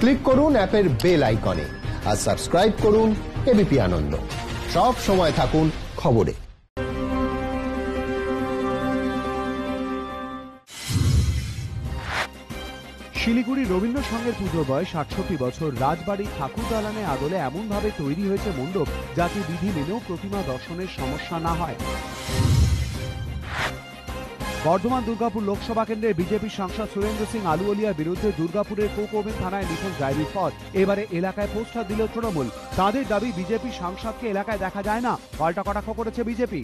Click করুন অ্যাপের bell আইকনে আর সাবস্ক্রাইব করুন এবিপি আনন্দ। সব সময় থাকুন খবরে। শিলিগুড়ি রবীন্দ্র সংঘের পুজোর বয়স ৬৮ বছর। রাজবাড়ি ঠাকুর দালানে আদলে এমনভাবে তৈরি হয়েছে মণ্ডপ যাতে বিধি মেনেও প্রতিমা দর্শনের সমস্যা না হয়। বর্ধমান দুর্গাপুর লোকসভা কেন্দ্রের বিজেপি সাংসদ সুরেন্দ্র সিং আলুওয়ালিয়ার বিরুদ্ধে দুর্গাপুরের কোকোবেন থানায় নিখোঁজ ডায়েরি ফর। এবারে এলাকায় পোস্টার দিল তৃণমূল। তাদের দাবি বিজেপি সাংসদকে এলাকায় দেখা যায় না, পাল্টা কটাক্ষ করেছে বিজেপি।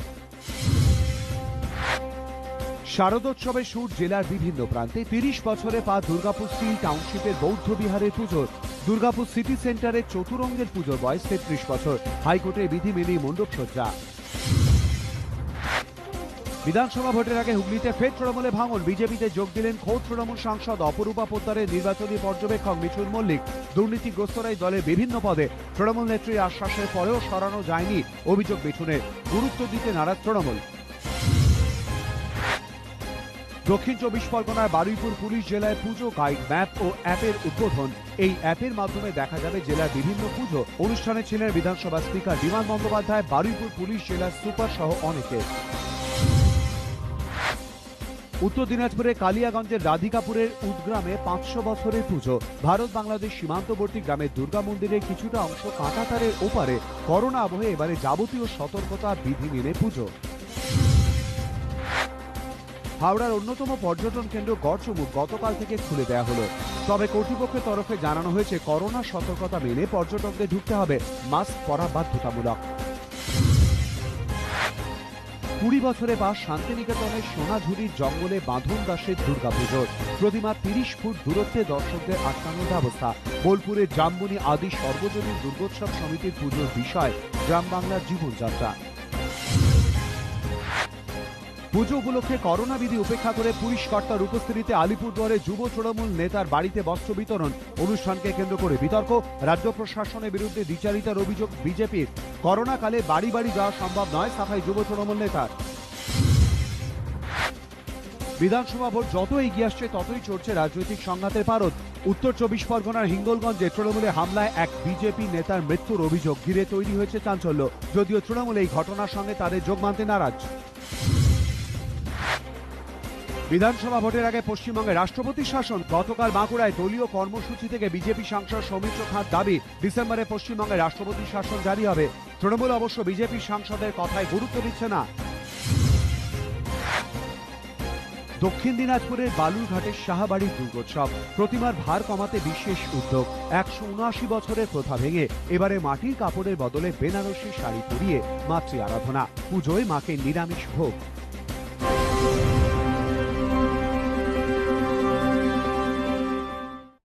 শারদোৎসবের সুর জেলার বিভিন্ন প্রান্তে। ৩০ বছরে পা দুর্গাপুর স্টিল টাউনশিপের বৌদ্ধ বিহারের পুজোর। দুর্গাপুর সিটি সেন্টারের চতুরঙ্গের পুজোর বয়স ৩৩ বছর। হাইকোর্টের বিধি মেনেই মণ্ডপ সজ্জা। বিধানসভা ভোটের আগে হুগলিতে ফের তৃণমূলে ভাঙন। বিজেপিতে যোগ দিলেন খোদ তৃণমূল সাংসদ অপরূপা পোদ্দারের নির্বাচনী পর্যবেক্ষক মিঠুন মল্লিক। দুর্নীতিগ্রস্তরাই দলের বিভিন্ন পদে। তৃণমূল নেত্রীর আশ্বাসের পরেও সরানো যায়নি অভিযোগ মিঠুনের। গুরুত্ব দিতে নারাজ তৃণমূল। দক্ষিণ ২৪ পরগনার বারুইপুর পুলিশ জেলায় পুজো গাইড ম্যাপ ও অ্যাপের উদ্বোধন। এই অ্যাপের মাধ্যমে দেখা যাবে জেলার বিভিন্ন পুজো। অনুষ্ঠানে ছিলেন বিধানসভা স্পিকার বিমান বন্দ্যোপাধ্যায়, বারুইপুর পুলিশ জেলার সুপার সহ অনেকে। উত্তর দিনাজপুরের কালিয়াগঞ্জের রাধিকাপুরের উদগ্রামে ৫০০ বছরের পুজো। ভারত বাংলাদেশ সীমান্তবর্তী গ্রামের দুর্গা মন্দিরের কিছুটা অংশ কাঁটাতারের ওপারে। করোনা আবহে এবারে যাবতীয় সতর্কতা বিধি মেনে পুজো। হাওড়ার অন্যতম পর্যটন কেন্দ্র গড়চুমুক গতকাল থেকে খুলে দেওয়া হলো। তবে কর্তৃপক্ষের তরফে জানানো হয়েছে করোনা সতর্কতা মেনে পর্যটকদের ঢুকতে হবে, মাস্ক পরা বাধ্যতামূলক। ২০ বছরে পা শান্তিনিকেতনের সোনাঝুরির জঙ্গলে বাঁধন দাসের দুর্গাপুজোর। প্রতিমা ৩০ ফুট দূরত্বে দর্শকদের আটকানোর ব্যবস্থা। বোলপুরের জামবনি আদি সর্বজনীন দুর্গোৎসব সমিতির পুজোর বিষয় গ্রাম বাংলার জীবনযাত্রা। পুজো উপলক্ষে করোনা বিধি উপেক্ষা করে পুলিশ কর্তার উপস্থিতিতে আলিপুরদুয়ারে যুব তৃণমূল নেতার বাড়িতে বস্ত্র বিতরণ। অনুষ্ঠানকে কেন্দ্র করে বিতর্ক। রাজ্য প্রশাসনের বিরুদ্ধে দ্বিচারিতার অভিযোগ বিজেপির। করোনাকালে বাড়ি বাড়ি যাওয়া সম্ভব নয়, সাফাই যুব তৃণমূল নেতার। বিধানসভা ভোট যত এগিয়ে আসছে ততই চড়ছে রাজনৈতিক সংঘাতের পারদ। উত্তর ২৪ পরগনার হিঙ্গলগঞ্জে তৃণমূলে হামলায় এক বিজেপি নেতার মৃত্যুর অভিযোগ ঘিরে তৈরি হয়েছে চাঞ্চল্য। যদিও তৃণমূল এই ঘটনার সঙ্গে তাদের যোগ মানতে নারাজ। বিধানসভা ভোটের আগে পশ্চিমবঙ্গে রাষ্ট্রপতি শাসন। গতকাল বাঁকুড়ায় দলীয় কর্মসূচি থেকে বিজেপি সাংসদ সৌমিত্র খাঁর দাবি ডিসেম্বরে পশ্চিমবঙ্গে রাষ্ট্রপতি শাসন জারি হবে। তৃণমূল অবশ্য বিজেপি সাংসদের কথায় গুরুত্ব দিচ্ছে না। দক্ষিণ দিনাজপুরের বালুরঘাটের সাহাবাড়ির দুর্গোৎসব। প্রতিমার ভার কমাতে বিশেষ উদ্যোগ। ১৭৯ বছরের প্রথা ভেঙে এবারে মাটির কাপড়ের বদলে বেনারসি শাড়ি পরিয়ে মাতৃ আরাধনা। পুজোয় মাকে নিরামিষ ভোগ।